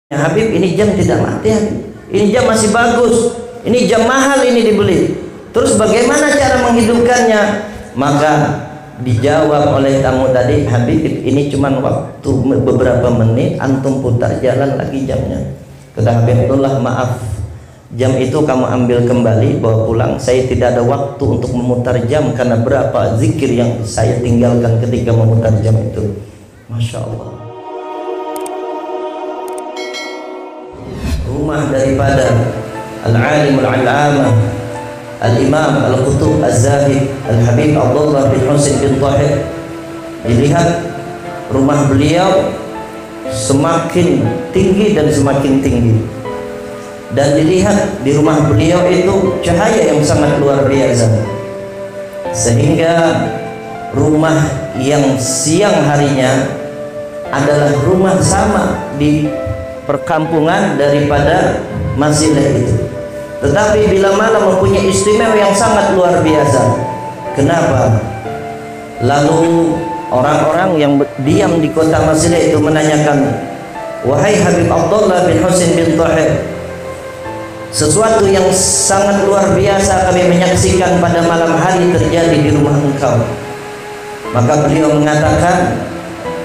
Ya Habib, ini jam tidak mati Habib. Ini jam masih bagus. Ini jam mahal, ini dibeli. Terus bagaimana cara menghidupkannya? Maka dijawab oleh tamu tadi, Habib, ini cuma waktu beberapa menit, antum putar jalan lagi jamnya. Kata Habib Abdullah, maaf, jam itu kamu ambil kembali, bawa pulang. Saya tidak ada waktu untuk memutar jam karena berapa zikir yang saya tinggalkan ketika memutar jam itu. Masya Allah. Rumah daripada Al-Alim Al-Allamah Al-Imam Al-Qutub Az-Zahid Al-Habib Abdullah bin Husin bin Tahir. Dilihat rumah beliau semakin tinggi dan semakin tinggi, dan dilihat di rumah beliau itu cahaya yang sangat luar biasa, sehingga rumah yang siang harinya adalah rumah sama di perkampungan daripada Mazilah itu, tetapi bila malam mempunyai istimewa yang sangat luar biasa. Kenapa? Lalu orang-orang yang diam di kota Mazilah itu menanyakan, wahai Habib Abdullah bin Husin bin Tahir, sesuatu yang sangat luar biasa kami menyaksikan pada malam hari terjadi di rumah engkau. Maka beliau mengatakan,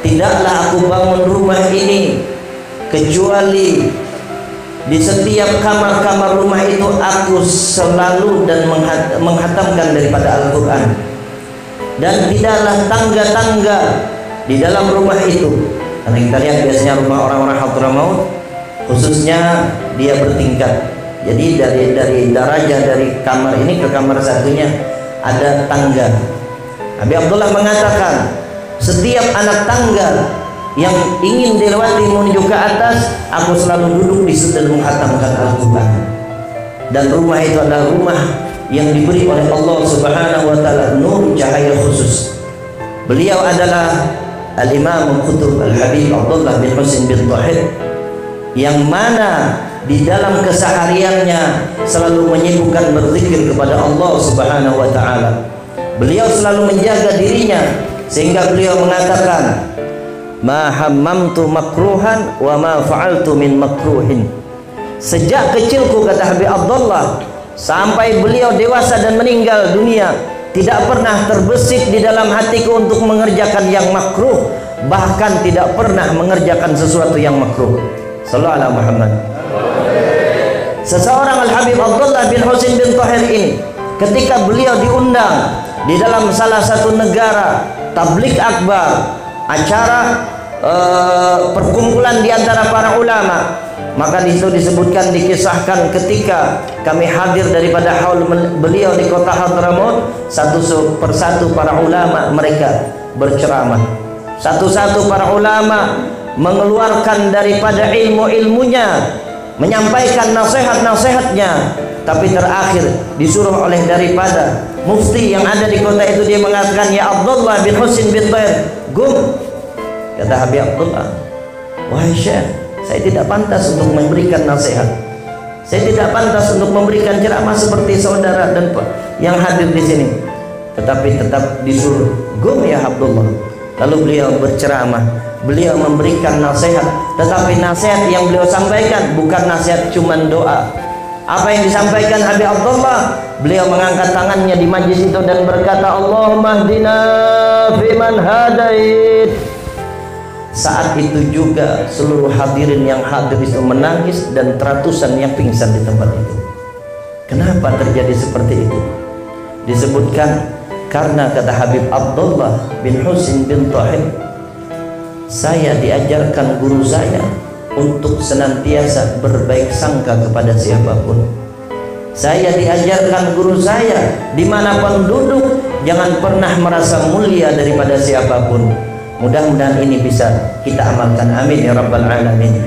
tidaklah aku bangun rumah ini kecuali di setiap kamar-kamar rumah itu aku selalu dan menghatamkan daripada Al-Quran, dan tidaklah tangga-tangga di dalam rumah itu. Karena kita lihat biasanya rumah orang-orang Hadramaut khususnya dia bertingkat, jadi dari darajah dari kamar ini ke kamar satunya ada tangga. Habib Abdullah mengatakan, setiap anak tangga yang ingin dilewati menuju ke atas, aku selalu duduk di situ dan menghatamkan Al-Quran. Dan rumah itu adalah rumah yang diberi oleh Allah Subhanahu wa Ta'ala nur cahaya khusus. Beliau adalah Al-Imam Al-Qutub Al-Habib Abdullah bin Husin bin Tahir, yang mana di dalam kesehariannya selalu menyibukkan berzikir kepada Allah Subhanahu wa Ta'ala. Beliau selalu menjaga dirinya, sehingga beliau mengatakan, ma hammamtu makruhan wa ma fa'altu min makruhin. Sejak kecilku, kata Habib Abdullah, sampai beliau dewasa dan meninggal dunia, tidak pernah terbesit di dalam hatiku untuk mengerjakan yang makruh, bahkan tidak pernah mengerjakan sesuatu yang makruh. Sallallahu alaihi Muhammad. Seseorang Al-Habib Abdullah bin Husin bin Tahir ini, ketika beliau diundang di dalam salah satu negara tabligh akbar, acara perkumpulan di antara para ulama, maka di situ disebutkan, dikisahkan ketika kami hadir daripada haul beliau di kota Hadramaut, satu persatu para ulama mereka berceramah, satu-satu para ulama mengeluarkan daripada ilmu-ilmunya, menyampaikan nasihat-nasihatnya, tapi terakhir disuruh oleh daripada mufti yang ada di kota itu, dia mengatakan, ya Abdullah bin Husin bin Tahir, gum. Kata Habib Abdullah, wahai Syekh, saya tidak pantas untuk memberikan nasihat, saya tidak pantas untuk memberikan ceramah seperti saudara dan yang hadir di sini, tetapi tetap disuruh, gum ya Abdullah. Lalu beliau berceramah, beliau memberikan nasihat, tetapi nasihat yang beliau sampaikan bukan nasihat cuman doa. Apa yang disampaikan Habib Abdullah? Beliau mengangkat tangannya di majlis itu dan berkata, Allahumma hdina fiman hadait. Saat itu juga seluruh hadirin yang hadir itu menangis dan ratusan yang pingsan di tempat itu. Kenapa terjadi seperti itu? Disebutkan karena, kata Habib Abdullah bin Husin bin Tahir, saya diajarkan guru saya untuk senantiasa berbaik sangka kepada siapapun. Saya diajarkan guru saya, dimanapun duduk jangan pernah merasa mulia daripada siapapun. Mudah-mudahan ini bisa kita amalkan, amin ya rabbal alamin.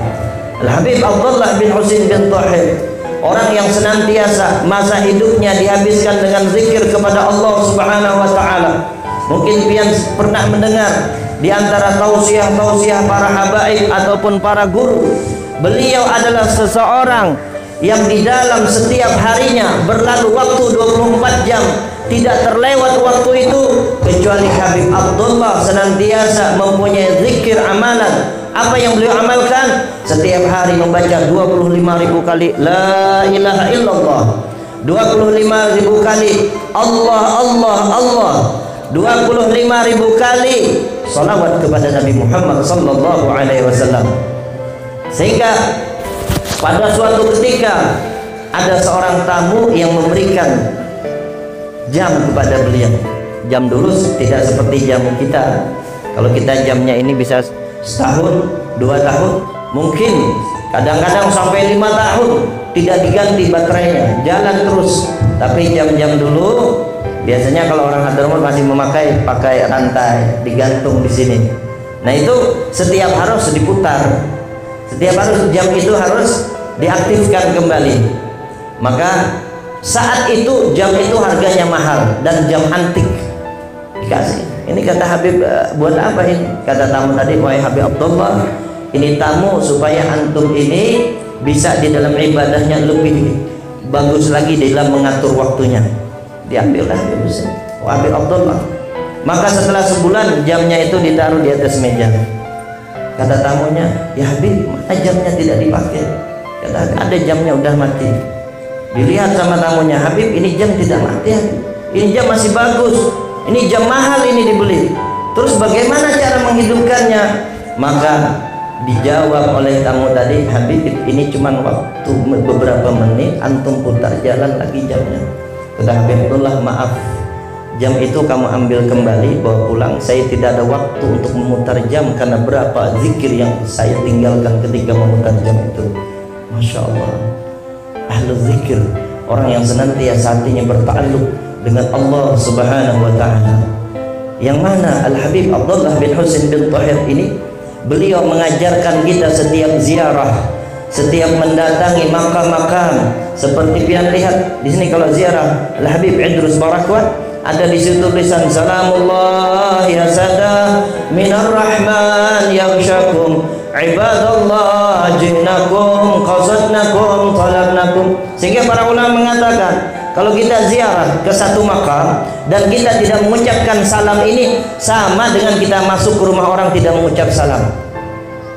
Al-Habib Abdullah bin Husin bin Tahir, orang yang senantiasa masa hidupnya dihabiskan dengan zikir kepada Allah Subhanahu wa Ta'ala. Mungkin pian pernah mendengar di antara tausiah-tausiah para habaib ataupun para guru, beliau adalah seseorang yang di dalam setiap harinya berlalu waktu 24 jam, tidak terlewat waktu itu kecuali Habib Abdullah senantiasa mempunyai zikir amalan Apa yang beliau amalkan? Setiap hari membaca 25.000 kali la ilaha illallah, 25.000 kali Allah Allah Allah, 25.000 kali salawat kepada Nabi Muhammad sallallahu alaihi wasallam. Sehingga pada suatu ketika ada seorang tamu yang memberikan jam kepada beliau. Jam dulu tidak seperti jam kita. Kalau kita jamnya ini bisa setahun, 2 tahun, mungkin kadang-kadang sampai 5 tahun tidak diganti baterainya, jalan terus. Tapi jam-jam dulu biasanya kalau orang Hadramaut masih pakai rantai, digantung di sini. Nah itu setiap harus diputar, setiap harus jam itu harus diaktifkan kembali. Maka saat itu jam itu harganya mahal dan jam antik dikasih. Ini kata Habib, buat apa ini? Kata tamu tadi, wahai Habib Abdullah, ini tamu supaya antum ini bisa di dalam ibadahnya lebih bagus lagi dalam mengatur waktunya. Diambillah Habib Abdullah. Maka setelah sebulan jamnya itu ditaruh di atas meja. Kata tamunya, ya Habib, mana jamnya tidak dipakai? Kata, ada jamnya udah mati. Dilihat sama tamunya, Habib ini jam tidak mati, ini jam masih bagus, ini jam mahal ini dibeli. Terus bagaimana cara menghidupkannya? Maka dijawab oleh tamu tadi, Habib ini cuma waktu beberapa menit, antum putar jalan lagi jamnya. Kata Habib Abdullah, maaf, jam itu kamu ambil kembali, bawa pulang. Saya tidak ada waktu untuk memutar jam karena berapa zikir yang saya tinggalkan ketika memutar jam itu. Masya Allah, ahlu zikir, orang yang senantiasa hatinya bertakluk dengan Allah Subhanahu wa ta'ala. Yang mana Al-Habib Abdullah bin Husain bin Tahir ini, beliau mengajarkan kita setiap ziarah, setiap mendatangi makam-makam. Seperti pian lihat di sini kalau ziarah Al-Habib Idrus Barakwat, ada di situ tulisan salamullah ya sada minar rahman yaghshakum ibadallah jinnakum qasadnakum talabnakum. Sehingga para ulama mengatakan kalau kita ziarah ke satu makam dan kita tidak mengucapkan salam, ini sama dengan kita masuk ke rumah orang tidak mengucap salam.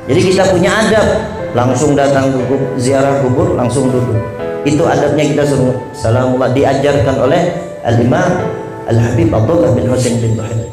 Jadi kita punya adab, langsung datang ke ziarah kubur langsung duduk. Itu adabnya, kita suruh salamullah, diajarkan oleh Al-Imam Al-Habib Abdullah bin Husain bin Tahir.